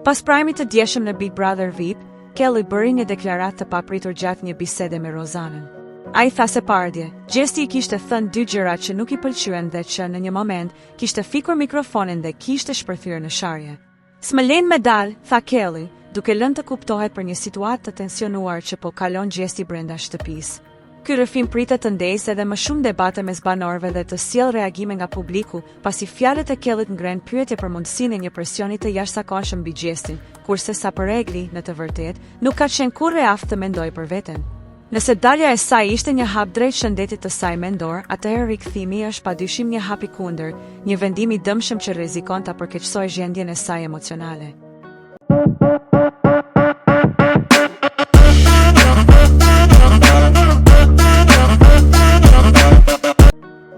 Pas prajmit të djeshëm në Big Brother VIP, Kelly bëri një deklaratë të papritur gjatë një bisede me Rozanën. Ai tha se pardje, Gjesti I kishte thënë 2 gjëra që nuk I pëlqyen dhe që në një moment kishte fikur mikrofonin dhe kishte shpërthyer në sharje. S'më len me dal, tha Kelly, duke lënë të kuptohet për një situatë të tensionuar që po kalon Gjesti brenda shtëpisë. Ky rrëfim pritet të ndejse edhe më shumë debate mes banorëve dhe të sjellë reagime nga publiku, pasi fjalët e Kellyt ngren pyetje për mundësinë e një presioni të jashtëzakonshëm mbi Gjestin, kurse sa për Egli, në të vërtetë, nuk ka qenë kurrë e aftë të mendojë për veten. Nëse dalja e saj ishte një hap drejt shëndetit të saj mendor, atëherë rikthimi është padyshim një hap I kundër, një vendim I dëmshëm që rrezikon ta përkeqësojë gjendjen e saj emocionale.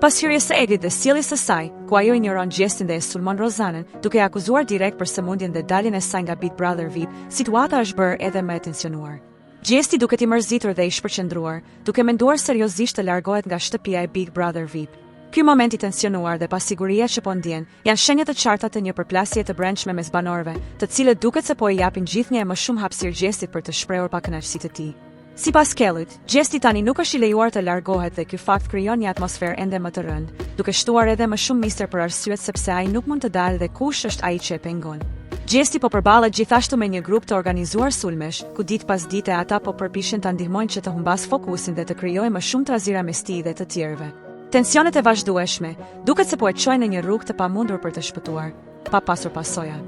Pas hyrjes së Eglit dhe sjelljes së saj, ku ajo injoron Gjestin dhe e sulmon Rozanën, duke e akuzuar direkt për sëmundjen dhe daljen e saj nga Big Brother VIP, situata është bërë edhe më e tensionuar. Gjesti duket I mërzitur dhe I shpërqendruar, duke menduar seriozisht të largohet nga shtëpia e Big Brother VIP. Ky moment I tensionuar dhe pasiguria që po ndjen, janë shenja të qarta të një përplasje të brendshme mes banorëve, të cilët duket se po I japin gjithnjë e më shumë hapësirë Gjestit për të shprehur pakënaqësitë e tij. Sipas Kellyt, Gjesti tani nuk është I lejuar të largohet dhe ky fakt krijon një atmosferë ende më të rëndë, duke shtuar edhe më shumë mister për arsyet sepse ai nuk mund të dalë dhe kush është ai që e pengon. Gjesti po përballet gjithashtu me një grup të organizuar sulmesh, ku ditë pas dite ata po përpiqen ta ndihmojnë që të humbas fokusin dhe të krijojë më shumë trazira mes tij dhe të tjerëve. Tensionet e vazhdueshme duket se po e çojnë në një rrugë të pamundur për të shpëtuar, pa pasur pasoja.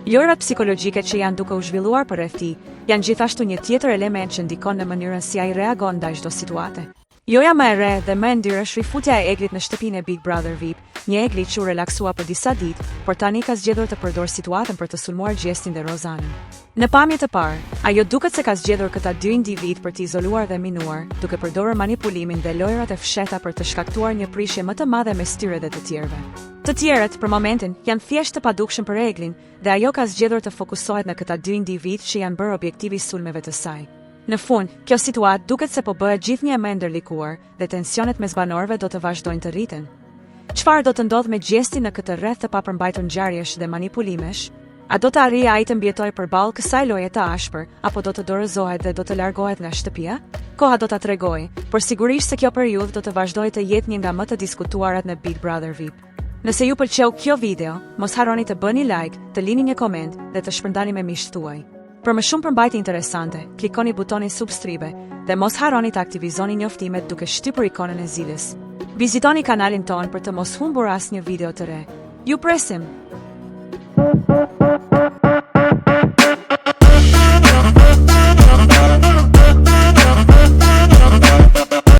Lojrat psikologjike që janë duke u zhvilluar përreth tij janë gjithashtu një tjetër element që ndikon në mënyrën si ai reagon ndaj çdo situate. Loja më e re dhe më e ndyrë është rifutja e Eglit në shtëpinë e Big Brother VIP, një Egli që u relaksua për disa ditë, por tani ka zgjedhur të përdorë situatën për të sulmuar Gjestin dhe Rozanën. Në pamje të parë, ajo duket se ka zgjedhur këta 2 individ për të izoluar dhe minuar, duke përdorur manipulimin dhe lojrat e fshehta për të shkaktuar një prishje më të madhe mes tyre dhe të tjerëve. Të tjerët, për momentin, janë thjesht të padukshëm për Eglin, dhe ajo ka zgjedhur të fokusohet në këta 2 individ që janë bërë objektivi I sulmeve të saj. Në fund, kjo situatë duket se po bëhet gjithnjë më e ndërlikuar dhe tensionet mes banorëve do të vazhdojnë të rriten. Çfarë do të ndodhë me Gjestin në këtë rreth të papërmbajtur ngjarjesh dhe manipulimesh? A do të arrijë ai të mbijetojë përballë kësaj loje të ashpër, apo do të dorëzohet dhe do të largohet nga shtëpia? Koha do ta tregojë, por sigurisht se kjo periudhë do të vazhdojë të jetë një nga më të diskutuarat në Big Brother VIP. Nëse ju pëlqeu kjo video, mos harroni të bëni like, të lini një koment dhe të shpërndani me miqtë tuaj. Për më shumë përmbajtje interesante, klikoni butonin subscribe dhe mos harroni të aktivizoni njoftimet duke shtypur ikonën e zilës. Vizitoni kanalin ton për të mos humbur asnjë video të re. Ju presim!